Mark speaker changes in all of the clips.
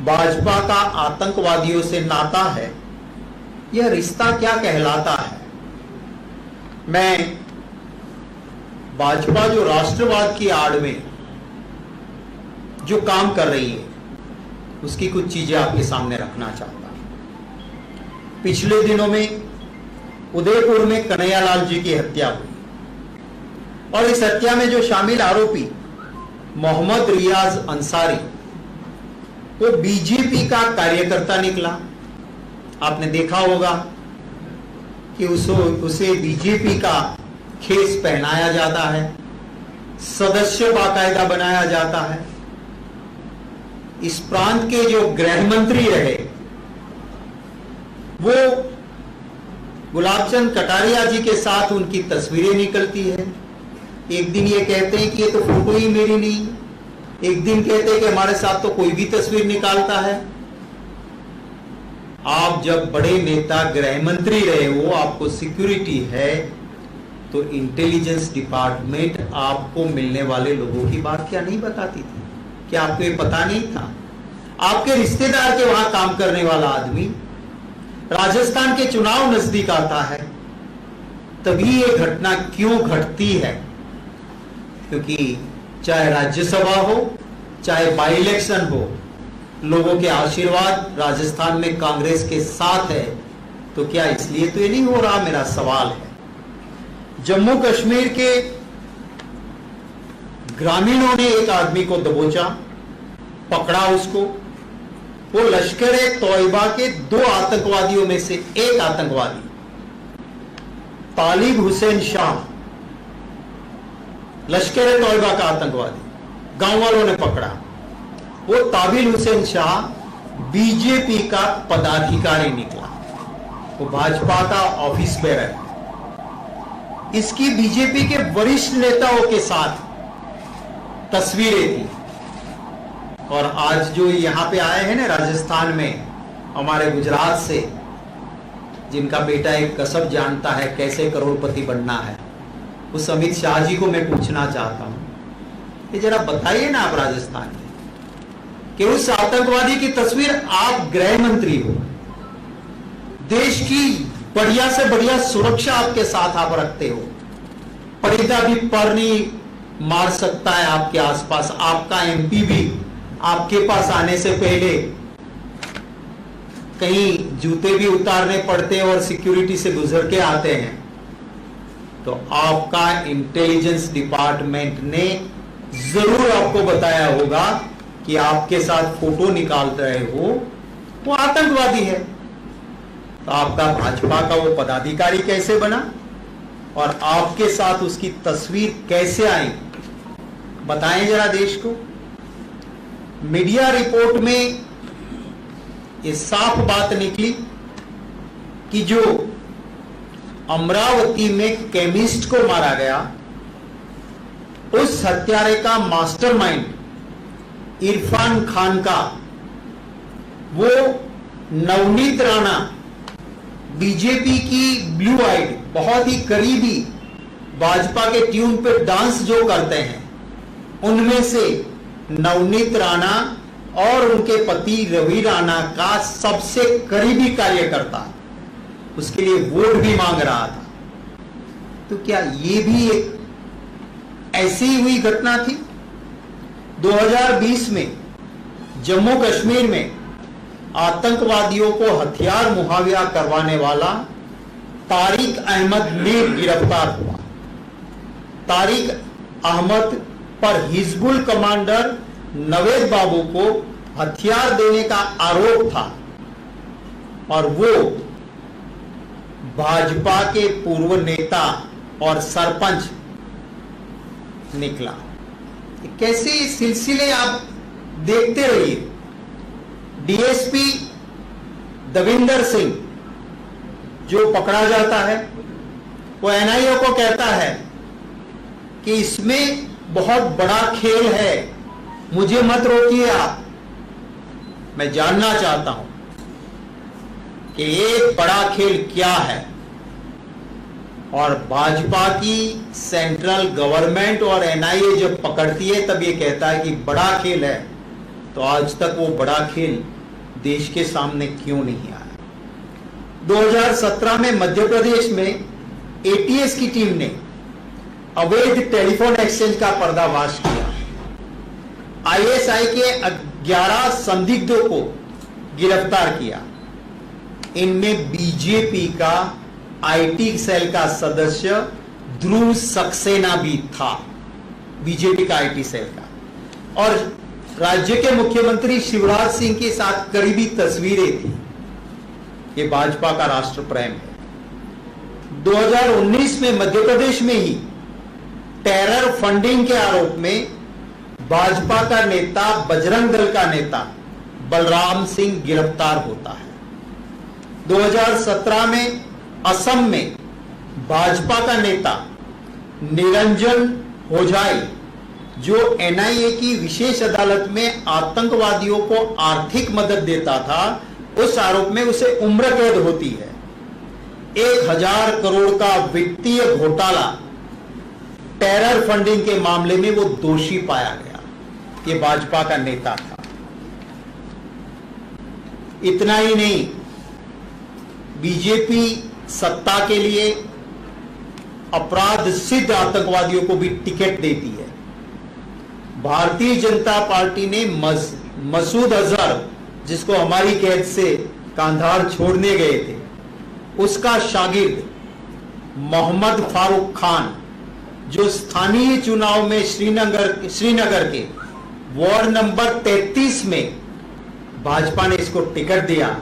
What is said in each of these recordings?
Speaker 1: भाजपा का आतंकवादियों से नाता है, यह रिश्ता क्या कहलाता है। मैं भाजपा जो राष्ट्रवाद की आड़ में जो काम कर रही है उसकी कुछ चीजें आपके सामने रखना चाहता हूं। पिछले दिनों में उदयपुर में कन्हैयालाल जी की हत्या हुई और इस हत्या में जो शामिल आरोपी मोहम्मद रियाज अंसारी वो बीजेपी का कार्यकर्ता निकला। आपने देखा होगा कि उसे बीजेपी का खेस पहनाया जाता है, सदस्य बाकायदा बनाया जाता है। इस प्रांत के जो गृह मंत्री रहे वो गुलाबचंद कटारिया जी के साथ उनकी तस्वीरें निकलती है। एक दिन ये कहते हैं कि ये तो फोटो ही मेरी नहीं, एक दिन कहते हैं कि हमारे साथ तो कोई भी तस्वीर निकालता है। आप जब बड़े नेता गृह मंत्री रहे हो, आपको सिक्योरिटी है, तो इंटेलिजेंस डिपार्टमेंट आपको मिलने वाले लोगों की बात क्या नहीं बताती थी? क्या आपको ये पता नहीं था? आपके रिश्तेदार के वहां काम करने वाला आदमी राजस्थान के चुनाव नजदीक आता है, तभी ये घटना क्यों घटती है? क्योंकि चाहे राज्यसभा हो चाहे बाई इलेक्शन हो, लोगों के आशीर्वाद राजस्थान में कांग्रेस के साथ है। तो क्या इसलिए तो ये नहीं हो रहा? मेरा सवाल है। जम्मू कश्मीर के ग्रामीणों ने एक आदमी को दबोचा, पकड़ा उसको। वो लश्कर ए तोयबा के 2 आतंकवादियों में से एक आतंकवादी तालिब हुसैन शाह, लश्कर ए तोयबा का आतंकवादी, गांव वालों ने पकड़ा। वो ताबिल हुसैन शाह बीजेपी का पदाधिकारी निकला, वो भाजपा का ऑफिस बेरर है। इसकी बीजेपी के वरिष्ठ नेताओं के साथ तस्वीरें थी। और आज जो यहां पे आए हैं ना राजस्थान में, हमारे गुजरात से, जिनका बेटा एक कसब जानता है कैसे करोड़पति बनना है, उस अमित शाह जी को मैं पूछना चाहता हूं, ये जरा बताइए ना आप राजस्थान में कि उस आतंकवादी की तस्वीर, आप गृह मंत्री हो, देश की बढ़िया से बढ़िया सुरक्षा आपके साथ आप रखते हो, परिंदा भी पर नहीं मार सकता है आपके आसपास, आपका एमपी भी आपके पास आने से पहले कहीं जूते भी उतारने पड़ते हैं और सिक्योरिटी से गुजर के आते हैं। तो आपका इंटेलिजेंस डिपार्टमेंट ने जरूर आपको बताया होगा कि आपके साथ फोटो निकाल रहे हो वो आतंकवादी है। तो आपका भाजपा का वो पदाधिकारी कैसे बना और आपके साथ उसकी तस्वीर कैसे आई? बताएं जरा देश को। मीडिया रिपोर्ट में ये साफ बात निकली कि जो अमरावती में केमिस्ट को मारा गया, उस हत्यारे का मास्टरमाइंड इरफान खान का वो नवनीत राणा, बीजेपी की ब्लू आइड बहुत ही करीबी, भाजपा के ट्यून पे डांस जो करते हैं, उनमें से नवनीत राणा और उनके पति रवि राणा का सबसे करीबी कार्यकर्ता उसके लिए वोट भी मांग रहा था। तो क्या ये भी एक ऐसी ही हुई घटना थी? 2020 में जम्मू कश्मीर में आतंकवादियों को हथियार मुहैया करवाने वाला तारिक अहमद मीर गिरफ्तार हुआ। तारिक अहमद पर हिजबुल कमांडर नवेद बाबू को हथियार देने का आरोप था और वो भाजपा के पूर्व नेता और सरपंच निकला। कैसे सिलसिले आप देखते रहिए। डीएसपी दविंदर सिंह जो पकड़ा जाता है, वो एनआईए को कहता है कि इसमें बहुत बड़ा खेल है, मुझे मत रोकिए आप। मैं जानना चाहता हूं कि एक बड़ा खेल क्या है। और भाजपा की सेंट्रल गवर्नमेंट और एनआईए जब पकड़ती है तब ये कहता है कि बड़ा खेल है। तो तो आज तक वो बड़ा खेल देश के सामने क्यों नहीं आया? 2017 में मध्य प्रदेश में एटीएस की टीम ने अवैध टेलीफोन एक्सचेंज का पर्दाफाश किया। आईएसआई के 11 संदिग्धों को गिरफ्तार किया। इनमें बीजेपी का आईटी सेल का सदस्य ध्रुव सक्सेना भी था, बीजेपी का आईटी सेल का। और राज्य के मुख्यमंत्री शिवराज सिंह के साथ करीबी तस्वीरें थी। ये भाजपा का राष्ट्र प्रेम है। 2019 में मध्य प्रदेश में ही टेरर फंडिंग के आरोप में भाजपा का नेता, बजरंग दल का नेता बलराम सिंह गिरफ्तार होता है। 2017 में असम में भाजपा का नेता निरंजन होजाई, जो एनआईए की विशेष अदालत में आतंकवादियों को आर्थिक मदद देता था, उस आरोप में उसे उम्र कैद होती है। 1000 करोड़ का वित्तीय घोटाला, टेरर फंडिंग के मामले में वो दोषी पाया गया। ये भाजपा का नेता था। इतना ही नहीं, बीजेपी सत्ता के लिए अपराध सिद्ध आतंकवादियों को भी टिकट देती है। भारतीय जनता पार्टी ने मसूद अजहर, जिसको हमारी कैद से कांधार छोड़ने गए थे, उसका शागिर्द मोहम्मद फारूक खान, जो स्थानीय चुनाव में श्रीनगर के वार्ड नंबर 33 में भाजपा ने इसको टिकट दिया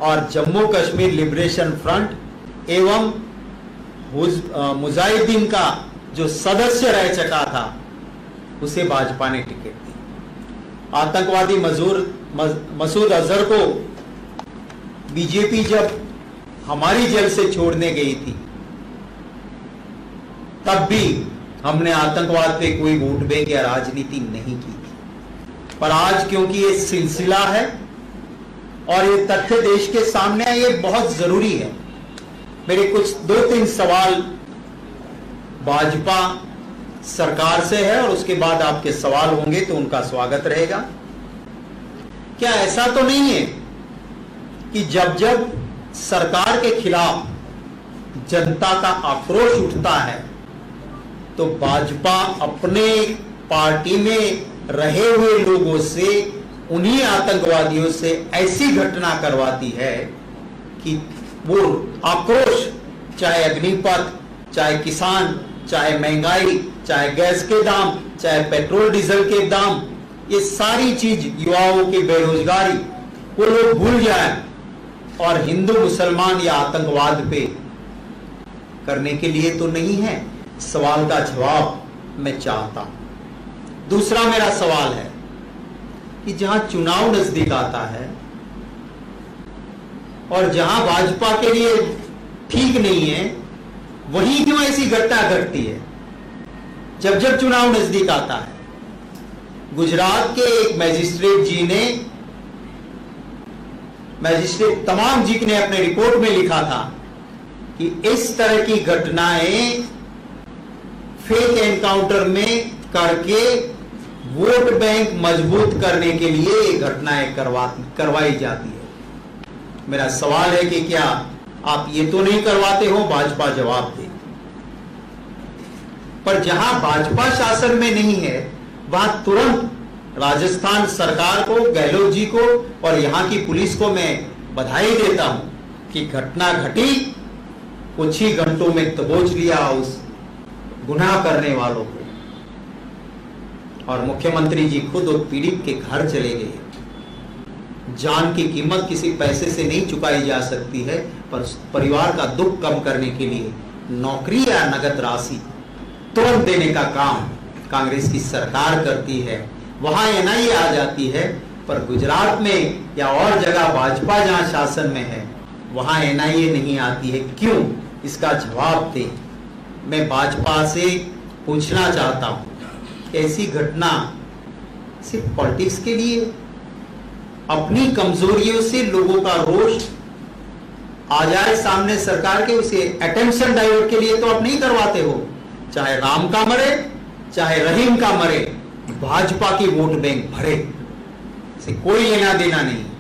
Speaker 1: और जम्मू कश्मीर लिबरेशन फ्रंट एवं मुजाहिदीन का जो सदस्य रह चुका था, उसे भाजपा ने टिकट दी। आतंकवादी मसूद अजहर को बीजेपी जब हमारी जेल से छोड़ने गई थी, तब भी हमने आतंकवाद पे कोई वोट बैंक या राजनीति नहीं की थी। पर आज क्योंकि ये सिलसिला है और ये तथ्य देश के सामने है, ये बहुत जरूरी है। मेरे कुछ 2-3 सवाल भाजपा सरकार से है और उसके बाद आपके सवाल होंगे तो उनका स्वागत रहेगा। क्या ऐसा तो नहीं है कि जब जब सरकार के खिलाफ जनता का आक्रोश उठता है तो भाजपा अपने पार्टी में रहे हुए लोगों से, उन्हीं आतंकवादियों से ऐसी घटना करवाती है कि वो आक्रोश, चाहे अग्निपथ, चाहे किसान, चाहे महंगाई, चाहे गैस के दाम, चाहे पेट्रोल डीजल के दाम, ये सारी चीज, युवाओं की बेरोजगारी, वो लोग भूल जाए और हिंदू मुसलमान या आतंकवाद पे करने के लिए तो नहीं है। सवाल का जवाब मैं चाहता हूं। दूसरा मेरा सवाल है कि जहां चुनाव नजदीक आता है और जहां भाजपा के लिए ठीक नहीं है, वहीं क्यों ऐसी घटना घटती है जब जब चुनाव नजदीक आता है? गुजरात के एक मैजिस्ट्रेट तमाम जी ने अपने रिपोर्ट में लिखा था कि इस तरह की घटनाएं फेक एनकाउंटर में करके वोट बैंक मजबूत करने के लिए ये घटनाएं करवाई जाती है। मेरा सवाल है कि क्या आप ये तो नहीं करवाते हो? भाजपा जवाब दे। पर जहां भाजपा शासन में नहीं है, वहां तुरंत राजस्थान सरकार को, गहलोत जी को और यहां की पुलिस को मैं बधाई देता हूं कि घटना घटी, कुछ ही घंटों में दबोच लिया उस गुनाह करने वालों को, और मुख्यमंत्री जी खुद उस पीड़ित के घर चले गए। जान की कीमत किसी पैसे से नहीं चुकाई जा सकती है, पर परिवार का दुख कम करने के लिए नौकरी या नगद राशि तुरंत देने का काम कांग्रेस की सरकार करती है। वहां एनआईए आ जाती है, पर गुजरात में या और जगह भाजपा जहां शासन में है, वहां एनआईए नहीं आती है। क्यों? इसका जवाब दे। मैं भाजपा से पूछना चाहता हूं, ऐसी घटना सिर्फ पॉलिटिक्स के लिए, अपनी कमजोरियों से लोगों का रोष आ जाए सामने सरकार के, उसे अटेंशन डाइवर्ट के लिए तो आप नहीं करवाते हो। चाहे राम का मरे, चाहे रहीम का मरे, भाजपा की वोट बैंक भरे। से कोई लेना देना नहीं।